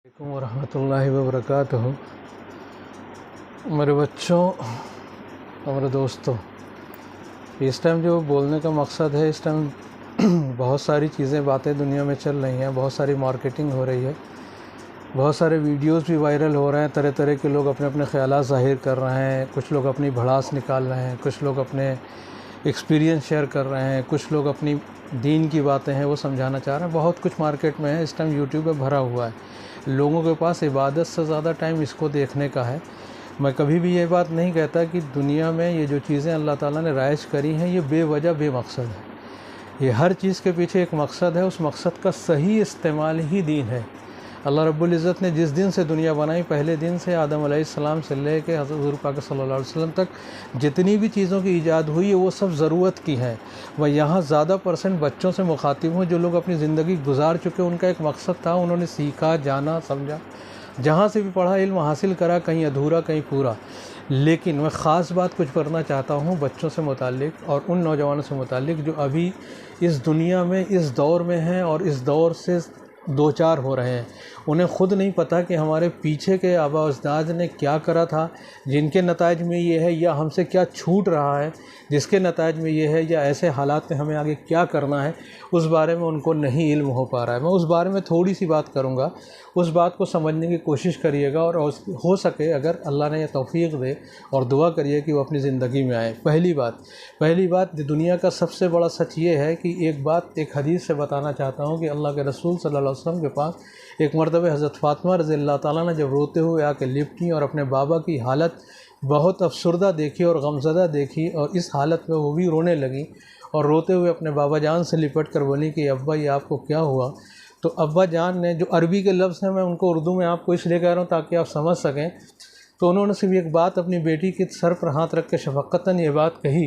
अलैकुम वरहमतुल्लाहि वबरकातुहू। मेरे बच्चों, हमारे दोस्तों, इस टाइम जो बोलने का मकसद है, इस टाइम बहुत सारी चीज़ें बातें दुनिया में चल रही हैं, बहुत सारी मार्केटिंग हो रही है, बहुत सारे वीडियोस भी वायरल हो रहे हैं। तरह तरह के लोग अपने अपने ख़यालात ज़ाहिर कर रहे हैं। कुछ लोग अपनी भड़ास निकाल रहे हैं, कुछ लोग अपने एक्सपीरियंस शेयर कर रहे हैं, कुछ लोग अपनी दीन की बातें हैं वो समझाना चाह रहे हैं। बहुत कुछ मार्केट में है, इस टाइम यूट्यूब पे भरा हुआ है। लोगों के पास इबादत से ज़्यादा टाइम इसको देखने का है। मैं कभी भी ये बात नहीं कहता कि दुनिया में ये जो चीज़ें अल्लाह ताला ने राइज करी हैं ये बेवजह बेमकसद है। ये हर चीज़ के पीछे एक मकसद है, उस मकसद का सही इस्तेमाल ही दीन है। अल्लाह रब्बुल इज़्ज़त ने जिस दिन से दुनिया बनाई, पहले दिन से आदम अलैहिस्सलाम से लेकर हुज़ूर पाक सल्लल्लाहु अलैहि वसल्लम तक जितनी भी चीज़ों की ईजाद हुई है वो सब ज़रूरत की हैं। वह यहाँ ज़्यादा परसेंट बच्चों से मुखातिब हूँ जो लोग अपनी ज़िंदगी गुजार चुके। उनका एक मकसद था, उन्होंने सीखा, जाना, समझा, जहाँ से भी पढ़ा, इल्म हासिल करा, कहीं अधूरा कहीं पूरा। लेकिन मैं ख़ास बात कुछ करना चाहता हूँ बच्चों से मुताल्लिक़ और उन नौजवानों से मुताल्लिक़ जो अभी इस दुनिया में, इस दौर में हैं और इस दौर से दो चार हो रहे हैं। उन्हें ख़ुद नहीं पता कि हमारे पीछे के आबा अजदाद ने क्या करा था, जिनके नताइज में ये है, या हमसे क्या छूट रहा है जिसके नताइज में ये है, या ऐसे हालात में हमें आगे क्या करना है, उस बारे में उनको नहीं इल्म हो पा रहा है। मैं उस बारे में थोड़ी सी बात करूँगा, उस बात को समझने की कोशिश करिएगा और हो सके अगर अल्लाह ने यह तौफ़ीक़ दे और दुआ करिए कि वो अपनी ज़िंदगी में आए। पहली बात दुनिया का सबसे बड़ा सच ये है कि एक हदीस से बताना चाहता हूँ कि अल्लाह के रसूल सल्लल्लाहु अलैहि वसल्लम के पास एक मरतबा हज़रत फ़ातिमा रज़ियल्लाहु ताला ने जब रोते हुए आके लिपटी और अपने बाबा की हालत बहुत अफसरदा देखी और गमज़दा देखी, और इस हालत में वो भी रोने लगी और रोते हुए अपने बाबा जान से लिपट कर बोली कि अब्बा ये आपको क्या हुआ। तो अब्बा जान ने, जो अरबी के लफ्ज़ हैं, मैं उनको उर्दू में आपको इसलिए कह रहा हूँ ताकि आप समझ सकें, तो उन्होंने सिर्फ एक बात अपनी बेटी के सर पर हाथ रख के शफ़क़तन ये बात कही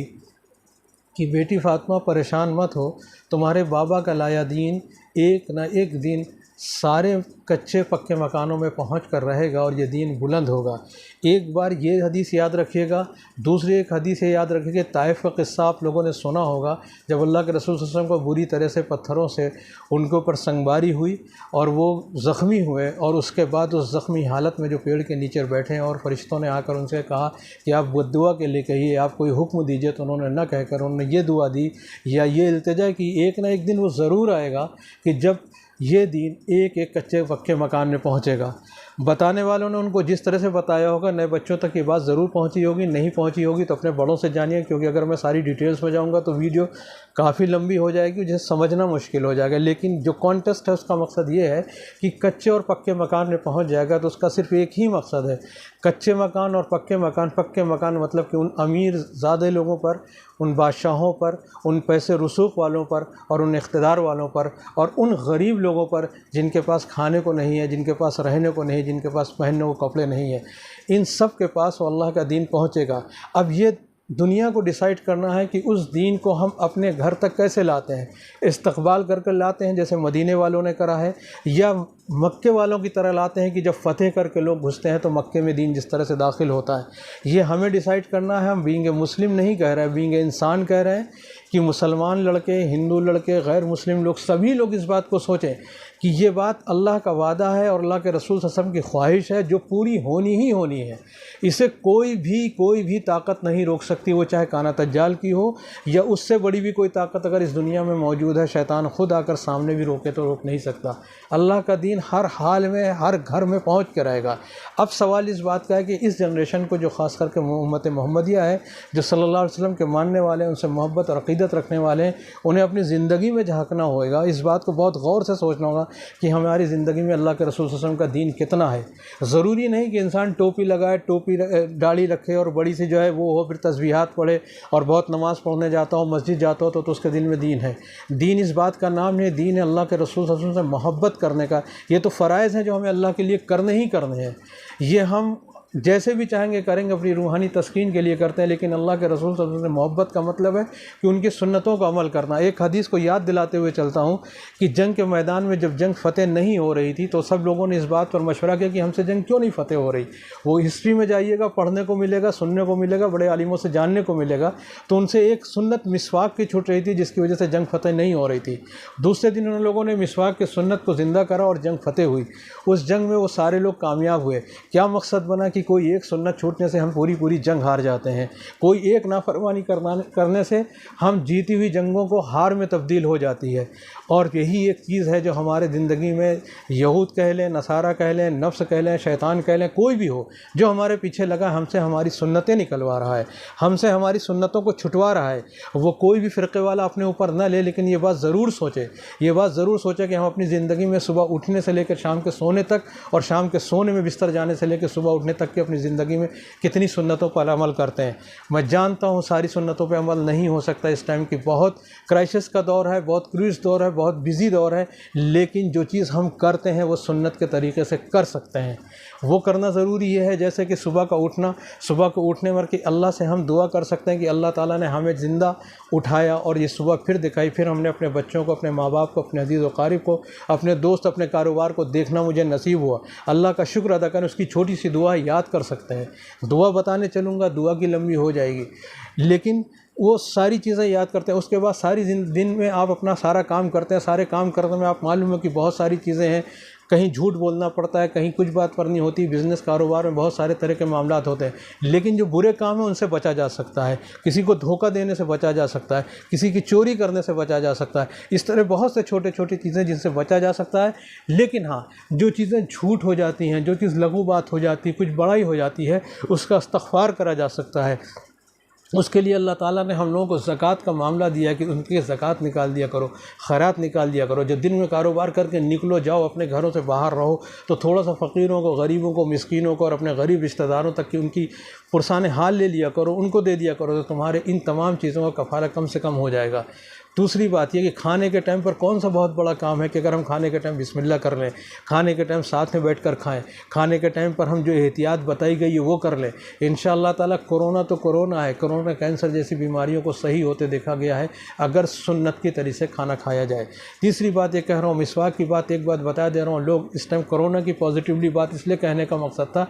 कि बेटी फ़ातिमा परेशान मत हो, तुम्हारे बाबा का लाया दीन एक न एक दिन सारे कच्चे पक्के मकानों में पहुंच कर रहेगा और ये दीन बुलंद होगा। एक बार ये हदीस याद रखिएगा। दूसरी एक हदीस ये याद रखिएगा, ताइफ़ का किस्सा आप लोगों ने सुना होगा, जब अल्लाह के रसूल सल्लल्लाहु अलैहि वसल्लम को बुरी तरह से पत्थरों से उनके ऊपर संगबारी हुई और वो ज़ख्मी हुए, और उसके बाद उस ज़ख्मी हालत में जो पेड़ के नीचे बैठे हैं और फ़रिश्तों ने आकर उनसे कहा कि आप बद्दुआ के लिए कहिए, आप कोई हुक्म दीजिए, तो उन्होंने न कहकर उन्होंने ये दुआ दी या ये इल्तिजा कि एक ना एक दिन वो ज़रूर आएगा कि जब ये दीन एक एक कच्चे पक्के मकान में पहुँचेगा। बताने वालों ने उनको जिस तरह से बताया होगा, नए बच्चों तक ये बात ज़रूर पहुंची होगी। नहीं पहुंची होगी तो अपने बड़ों से जानिए, क्योंकि अगर मैं सारी डिटेल्स में जाऊंगा तो वीडियो काफ़ी लंबी हो जाएगी, जिसे समझना मुश्किल हो जाएगा। लेकिन जो कॉन्टेस्ट है उसका मकसद ये है कि कच्चे और पक्के मकान में पहुँच जाएगा तो उसका सिर्फ एक ही मकसद है, कच्चे मकान और पक्के मकान। पक्के मकान मतलब कि उन अमीर ज़्यादा लोगों पर, उन बादशाहों पर, उन पैसे रसूख वालों पर और उन इक़्तिदार वालों पर, और उन गरीब लोगों पर जिनके पास खाने को नहीं है, जिनके पास रहने को नहीं, जिनके पास पहनने को कपड़े नहीं है, इन सब के पास वो अल्लाह का दीन पहुँचेगा। अब ये दुनिया को डिसाइड करना है कि उस दीन को हम अपने घर तक कैसे लाते हैं। इस्तक़बाल कर कर लाते हैं जैसे मदीने वालों ने करा है, या मक्के वालों की तरह लाते हैं कि जब फ़तेह करके लोग घुसते हैं तो मक्के में दीन जिस तरह से दाखिल होता है, ये हमें डिसाइड करना है। हम बीइंग ए मुस्लिम नहीं कह रहे हैं, बीइंग ए इंसान कह रहे हैं कि मुसलमान लड़के, हिंदू लड़के, गैर मुस्लिम लोग, सभी लोग इस बात को सोचें कि ये बात अल्लाह का वादा है और अल्लाह के रसूल सल्लल्लाहु अलैहि वसल्लम की ख्वाहिश है जो पूरी होनी ही होनी है। इसे कोई भी ताकत नहीं रोक सकती, वो चाहे काना तज्जाल की हो या उससे बड़ी भी कोई ताकत अगर इस दुनिया में मौजूद है, शैतान खुद आकर सामने भी रोके तो रोक नहीं सकता। अल्लाह का दीन हर हाल में, हर घर में पहुँच के रहेगा। अब सवाल इस बात का है कि इस जनरेशन को, जो ख़ास करके उम्मत मोहम्मदिया है, जो सल्लल्लाहु अलैहि वसल्लम के मानने वाले, उनसे मोहब्बत और अक़ीदत रखने वाले हैं, उन्हें अपनी ज़िंदगी में झांकना होगा। इस बात को बहुत गौर से सोचना होगा कि हमारी ज़िंदगी में अल्लाह के रसूल सल्लल्लाहु अलैहि वसल्लम का दीन कितना है। ज़रूरी नहीं कि इंसान टोपी लगाए, दाढ़ी रखे और बड़ी सी जो है वो हो, फिर तस्बीहात पढ़े और बहुत नमाज़ पढ़ने जाता हो, मस्जिद जाता हो तो उसके दिल में दीन है। दीन इस बात का नाम नहीं, दीन है अल्लाह के रसूल सल्लल्लाहु अलैहि वसल्लम से मोहब्बत करने का। ये तो फ़राइज़ हैं जो हमें अल्लाह के लिए करने ही करने हैं। ये हम जैसे भी चाहेंगे करेंगे, अपनी रूहानी तस्कीन के लिए करते हैं। लेकिन अल्लाह के रसूल सल्लल्लाहु अलैहि वसल्लम मोहब्बत का मतलब है कि उनकी सुन्नतों का अमल करना। एक हदीस को याद दिलाते हुए चलता हूँ कि जंग के मैदान में जब जंग फ़तेह नहीं हो रही थी तो सब लोगों ने इस बात पर मशवरा किया कि हमसे जंग क्यों नहीं फ़तेह हो रही। वो हिस्ट्री में जाइएगा, पढ़ने को मिलेगा, सुनने को मिलेगा, बड़े आलिमों से जानने को मिलेगा। तो उनसे एक सुन्नत मिसवाक की छूट रही थी जिसकी वजह से जंग फ़तेह नहीं हो रही थी। दूसरे दिन उन लोगों ने मिसवाक की सुन्नत को ज़िंदा करा और जंग फ़तेह हुई। उस जंग में वो सारे लोग कामयाब हुए। क्या मकसद बना कि कोई एक सुन्नत छूटने से हम पूरी जंग हार जाते हैं। कोई एक नाफरमानी करने से हम जीती हुई जंगों को हार में तब्दील हो जाती है। और यही एक चीज़ है जो हमारे ज़िंदगी में यहूद कह लें, नसारा कह लें, नफ्स कह लें, शैतान कह लें, कोई भी हो जो हमारे पीछे लगा हमसे हमारी सुन्नतें निकलवा रहा है, हमसे हमारी सुन्नतों को छुटवा रहा है। वो कोई भी फ़िरक़े वाला अपने ऊपर न ले, लेकिन ये बात ज़रूर सोचे, कि हम अपनी ज़िंदगी में सुबह उठने से लेकर शाम के सोने तक और शाम के सोने में बिस्तर जाने से लेकर सुबह उठने तक की अपनी ज़िंदगी में कितनी सुन्नतों पर अमल करते हैं। मैं जानता हूँ सारी सुन्नतों पर अमल नहीं हो सकता। इस टाइम की बहुत क्राइसिस का दौर है, बहुत क्रूज दौर है, बहुत बिजी दौर है। लेकिन जो चीज़ हम करते हैं वो सुन्नत के तरीके से कर सकते हैं, वो करना ज़रूरी है। जैसे कि सुबह का उठना, सुबह को उठने पर कि अल्लाह से हम दुआ कर सकते हैं कि अल्लाह ताला ने हमें ज़िंदा उठाया और ये सुबह फिर दिखाई, फिर हमने अपने बच्चों को, अपने माँ बाप को, अपने अजीज़ व क़ारिब को, अपने दोस्त, अपने कारोबार को देखना मुझे नसीब हुआ। अल्लाह का शुक्र अदा करें, उसकी छोटी सी दुआ याद कर सकते हैं। दुआ बताने चलूँगा, दुआ की लंबी हो जाएगी, लेकिन वो सारी चीज़ें याद करते हैं। उसके बाद सारी दिन में आप अपना सारा काम करते हैं। सारे काम करने में आप मालूम है कि बहुत सारी चीज़ें हैं, कहीं झूठ बोलना पड़ता है, कहीं कुछ बात करनी होती है, बिज़नेस कारोबार में बहुत सारे तरह के मामला होते हैं। लेकिन जो बुरे काम हैं उनसे बचा जा सकता है, किसी को धोखा देने से बचा जा सकता है, किसी की चोरी करने से बचा जा सकता है। इस तरह बहुत से छोटे छोटी चीज़ें जिनसे बचा जा सकता है। लेकिन हाँ, जो चीज़ें झूठ हो जाती हैं, जो चीज़ लघु बात हो जाती है, कुछ बड़ाई हो जाती है, उसका इस्तग़फ़ार करा जा सकता है। उसके लिए अल्लाह ताला ने हम लोगों को ज़कात का मामला दिया है कि उनकी ज़कात निकाल दिया करो, खैरात निकाल दिया करो। जब दिन में कारोबार करके निकलो, जाओ, अपने घरों से बाहर रहो, तो थोड़ा सा फ़कीरों को, गरीबों को, मिस्कीनों को और अपने गरीब रिश्तेदारों तक की उनकी पुरसाने हाल ले लिया करो, उनको दे दिया करो, तो तुम्हारे इन तमाम चीज़ों का कफ़ारा कम से कम हो जाएगा। दूसरी बात यह कि खाने के टाइम पर कौन सा बहुत बड़ा काम है कि अगर हम खाने के टाइम बिस्मिल्लाह कर लें, खाने के टाइम साथ में बैठकर खाएं, खाने के टाइम पर हम जो एहतियात बताई गई है वो कर लें। इंशाअल्लाह ताला कोरोना तो कोरोना है, कोरोना कैंसर जैसी बीमारियों को सही होते देखा गया है अगर सुन्नत की तरीके से खाना खाया जाए। तीसरी बात ये कह रहा हूँ, मिसवाक की बात एक बात बता दे रहा हूँ। लोग इस टाइम कोरोना की पॉजिटिवली बात इसलिए कहने का मकसद था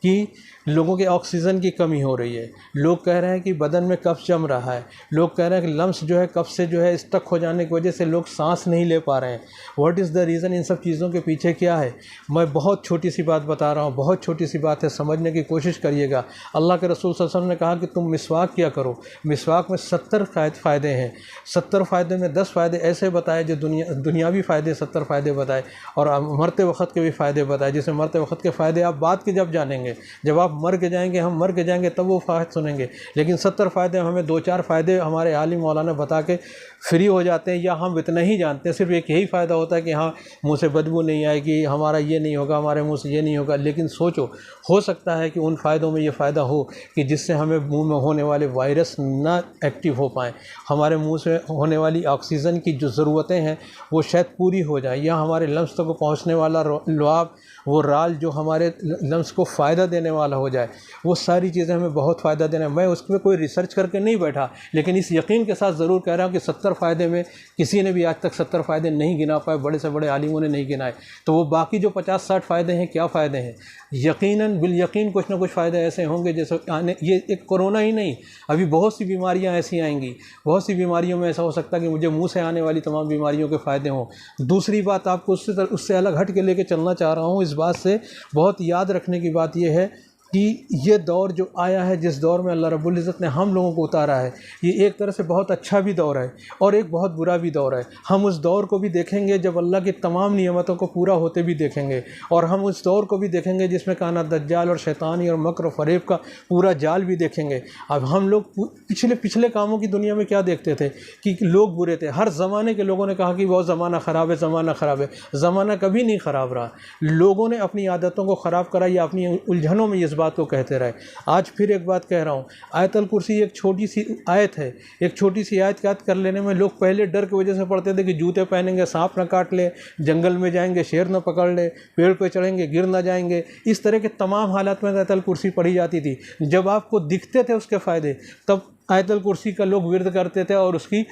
कि लोगों के ऑक्सीजन की कमी हो रही है। लोग कह रहे हैं कि बदन में कफ जम रहा है। लोग कह रहे हैं कि लम्स जो है कफ से जो है स्टक हो जाने की वजह से लोग सांस नहीं ले पा रहे हैं। What is the reason? इन सब चीज़ों के पीछे क्या है? मैं बहुत छोटी सी बात बता रहा हूँ, बहुत छोटी सी बात है, समझने की कोशिश करिएगा। अल्लाह के रसूल सल्लल्लाहु अलैहि वसल्लम ने कहा कि तुम मिसवाक किया करो। मिसवाक में 70 फ़ायदे हैं। 70 फ़ायदे में 10 फ़ायदे ऐसे बताए जो दुनियावी फ़ायदे 70 फ़ायदे बताए और मरते वक्त के भी फ़ायदे बताए। जैसे मरते वक्त के फ़ायदे आप बाद के जब जानेंगे, जब आप मर के जाएंगे, हम मर के जाएंगे तब वो फ़ायदे सुनेंगे। लेकिन 70 फ़ायदे हमें 2-4 फ़ायदे हमारे आलिम मौलाना बता के फ्री हो जाते हैं, या हम इतना ही जानते हैं। सिर्फ एक यही फ़ायदा होता है कि हाँ, मुँह से बदबू नहीं आएगी, हमारा ये नहीं होगा, हमारे मुँह से ये नहीं होगा। लेकिन सोचो, हो सकता है कि उन फ़ायदों में ये फ़ायदा हो कि जिससे हमें मुँह में होने वाले वायरस ना एक्टिव हो पाएँ, हमारे मुँह से होने वाली ऑक्सीजन की जो ज़रूरतें हैं वो शायद पूरी हो जाए, या हमारे लम्स तक पहुँचने वाला लुआब, वो राल जो हमारे लम्स को फ़ायदा देने वाला हो जाए। वो सारी चीज़ें हमें बहुत फ़ायदा देना है। मैं उसमें कोई रिसर्च करके नहीं बैठा, लेकिन इस यकीन के साथ ज़रूर कह रहा हूँ कि 70 फ़ायदे में किसी ने भी आज तक 70 फ़ायदे नहीं गिना पाए, बड़े से बड़े आलिमों ने नहीं गिनाए। तो वो बाकी जो 50-60 फ़ायदे हैं, क्या फ़ायदे हैं? यकीनन बिल यकीन कुछ ना कुछ फ़ायदे ऐसे होंगे जैसे आने, ये एक कोरोना ही नहीं, अभी बहुत सी बीमारियां ऐसी आएंगी। बहुत सी बीमारियों में ऐसा हो सकता है कि मुझे मुंह से आने वाली तमाम बीमारियों के फ़ायदे हों। दूसरी बात आपको उससे अलग हट के लेके चलना चाह रहा हूँ। इस बात से बहुत याद रखने की बात यह है कि ये दौर जो आया है, जिस दौर में अल्लाह रब्बुल इज़्ज़त ने हम लोगों को उतारा है, ये एक तरह से बहुत अच्छा भी दौर है और एक बहुत बुरा भी दौर है। हम उस दौर को भी देखेंगे जब अल्लाह की तमाम नियमतों को पूरा होते भी देखेंगे, और हम उस दौर को भी देखेंगे जिसमें काना दज्जाल और शैतानी और मकर और फरेब का पूरा जाल भी देखेंगे। अब हम लोग पिछले कामों की दुनिया में क्या देखते थे कि लोग बुरे थे। हर ज़माने के लोगों ने कहा कि बहुत ज़माना ख़राब है, ज़माना ख़राब है। ज़माना कभी नहीं ख़राब रहा। लोगों ने अपनी आदतों को ख़राब करा या अपनी उलझनों में इस बात को कहते रहे। आज फिर एक बात कह रहा हूँ, आयतल कुर्सी एक छोटी सी आयत है। एक छोटी सी आयत याद कर लेने में लोग पहले डर की वजह से पढ़ते थे कि जूते पहनेंगे सांप न काट ले, जंगल में जाएंगे शेर न पकड़ ले, पेड़ पे चढ़ेंगे गिर न जाएंगे। इस तरह के तमाम हालात में आयतल कुर्सी पढ़ी जाती थी। जब आपको दिखते थे उसके फ़ायदे, तब आयतल कुर्सी का लोग विर्द करते थे और उसकी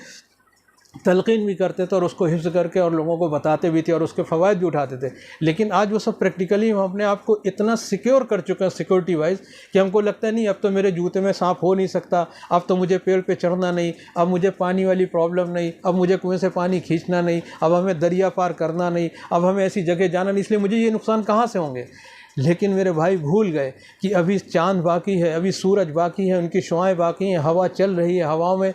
तलक़ीन भी करते थे और उसको हिफ्ज़ करके और लोगों को बताते भी थे और उसके फ़वाइद भी उठाते थे। लेकिन आज वो सब प्रैक्टिकली हम अपने आप को इतना सिक्योर कर चुके हैं सिक्योरिटी वाइज कि हमको लगता है नहीं अब तो मेरे जूते में सांप हो नहीं सकता, अब तो मुझे पेड़ पे चढ़ना नहीं, अब मुझे पानी वाली प्रॉब्लम नहीं, अब मुझे कुएँ से पानी खींचना नहीं, अब हमें दरिया पार करना नहीं, अब हमें ऐसी जगह जाना नहीं, इसलिए मुझे ये नुकसान कहाँ से होंगे। लेकिन मेरे भाई भूल गए कि अभी चाँद बाकी है, अभी सूरज बाकी है, उनकी शुआएं बाकी हैं, हवा चल रही है, हवा में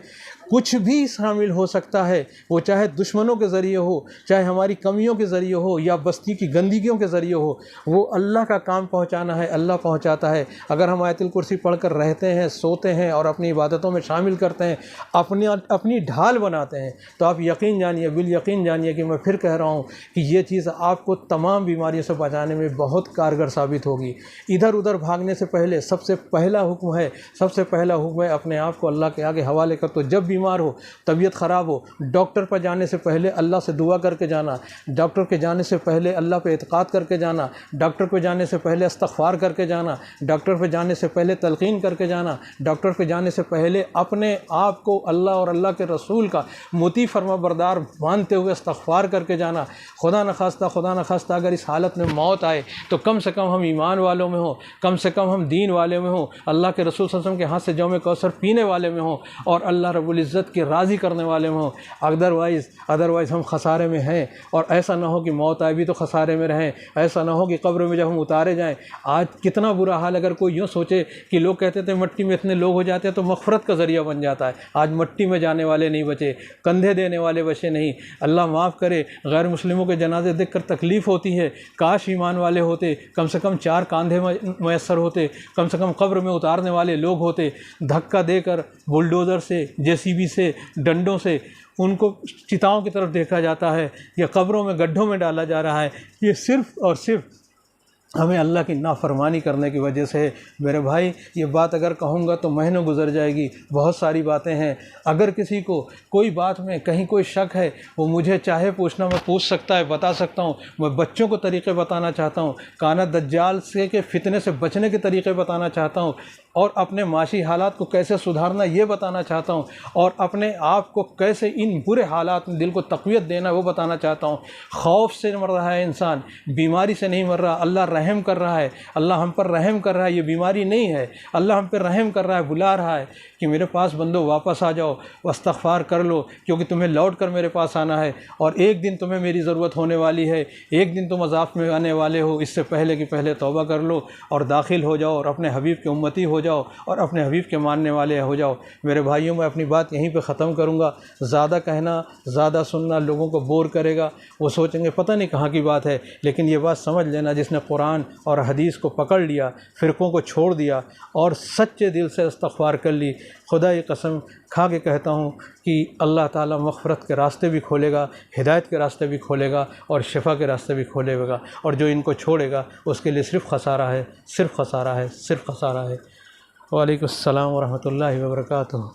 कुछ भी शामिल हो सकता है। वो चाहे दुश्मनों के ज़रिए हो, चाहे हमारी कमियों के ज़रिए हो, या बस्ती की गंदगियों के ज़रिए हो, वो अल्लाह का काम पहुंचाना है, अल्लाह पहुंचाता है। अगर हम आयतुल कुर्सी पढ़कर रहते हैं, सोते हैं और अपनी इबादतों में शामिल करते हैं, अपनी ढाल बनाते हैं, तो आप यकीन जानिए, बिल यकीन जानिए कि मैं फिर कह रहा हूँ कि ये चीज़ आपको तमाम बीमारियों से बचाने में बहुत कारगर साबित होगी। इधर उधर भागने से पहले सबसे पहला हुक्म है अपने आप को अल्लाह के आगे हवाले कर। तो जब बीमार हो, तबीयत ख़राब हो, डॉक्टर पर जाने से पहले अल्लाह से दुआ करके जाना, डॉक्टर के जाने से पहले अल्लाह पे इत्क़ाद करके जाना, डॉक्टर पे जाने से पहले इस्तग़फ़ार करके जाना, डॉक्टर पे जाने से पहले तलक़ीन करके जाना, डॉक्टर पे जाने से पहले अपने आप को अल्लाह और अल्लाह के रसूल का मुती फरमाबरदार मानते हुए इस्तग़फ़ार करके जाना। खुदा न खास्ता अगर इस हालत में मौत आए तो कम से कम हम ईमान वालों में हो, कम से कम हम दीन वाले में हो, अल्लाह के रसूल सल्लल्लाहु अलैहि वसल्लम के हाथ से जौम कौसर पीने वाले में हो और अल्लाह रब्बुल इज़्ज़त के राज़ी करने वाले में हो। अदरवाइज़ हम खसारे में हैं। और ऐसा ना हो कि मौत आए भी तो खसारे में रहें, ऐसा ना हो कि कब्र में जब हम उतारे जाएं। आज कितना बुरा हाल, अगर कोई यूँ सोचे कि लोग कहते थे मिट्टी में इतने लोग हो जाते हैं तो मग़फ़िरत का ज़रिया बन जाता है। आज मिट्टी में जाने वाले नहीं बचे, कंधे देने वाले बचे नहीं। अल्लाह माफ़ करे, गैर मुस्लिमों के जनाजे देख कर तकलीफ़ होती है। काश ईमान वाले होते, कम से कम 4 कंधे मैसर होते, कम से कम कब्र में उतारने वाले लोग होते। धक्का देकर बुलडोज़र से, जेसीबी से, डंडों से उनको चिताओं की तरफ देखा जाता है या कब्रों में गड्ढों में डाला जा रहा है। ये सिर्फ़ और सिर्फ हमें अल्लाह की नाफरमानी करने की वजह से है। मेरे भाई, ये बात अगर कहूँगा तो महीनों गुजर जाएगी। बहुत सारी बातें हैं। अगर किसी को कोई बात में कहीं कोई शक है, वो मुझे चाहे पूछना, मैं पूछ सकता है, बता सकता हूँ। मैं बच्चों को तरीक़े बताना चाहता हूँ, काना दज्जाल से के फितने से बचने के तरीक़े बताना चाहता हूँ, और अपने माशी हालात को कैसे सुधारना ये बताना चाहता हूँ, और अपने आप को कैसे इन बुरे हालात में दिल को तक़वियत देना वो बताना चाहता हूँ। खौफ से मर रहा है इंसान, बीमारी से नहीं मर रहा। अल्लाह रहम कर रहा है, अल्लाह हम पर रहम कर रहा है। ये बीमारी नहीं है, अल्लाह हम पर रहम कर रहा है, बुला रहा है कि मेरे पास बंदो वापस आ जाओ, इस्तग़फ़ार कर लो, क्योंकि तुम्हें लौट कर मेरे पास आना है और एक दिन तुम्हें मेरी ज़रूरत होने वाली है। एक दिन तुम अज़ाब में आने वाले हो, इससे पहले कि पहले तौबा कर लो और दाखिल हो जाओ और अपने हबीब के उम्मती हो जाओ और अपने हबीब के मानने वाले हो जाओ। मेरे भाइयों, मैं अपनी बात यहीं पे ख़त्म करूँगा। ज़्यादा कहना, ज़्यादा सुनना लोगों को बोर करेगा, वो सोचेंगे पता नहीं कहाँ की बात है। लेकिन ये बात समझ लेना, जिसने कुरान और हदीस को पकड़ लिया, फ़िरक़ों को छोड़ दिया और सच्चे दिल से इस्तग़फ़ार कर ली, खुदा की कसम खा के कहता हूँ कि अल्लाह ताला मग़फ़िरत के रास्ते भी खोलेगा, हिदायत के रास्ते भी खोलेगा और शिफा के रास्ते भी खोलेगा। और जो इनको छोड़ेगा उसके लिए सिर्फ़ खसारा है, सिर्फ़ खसारा है, सिर्फ़ खसारा है। वालेकुम अस्सलाम व रहमतुल्लाहि व बरकातुहू।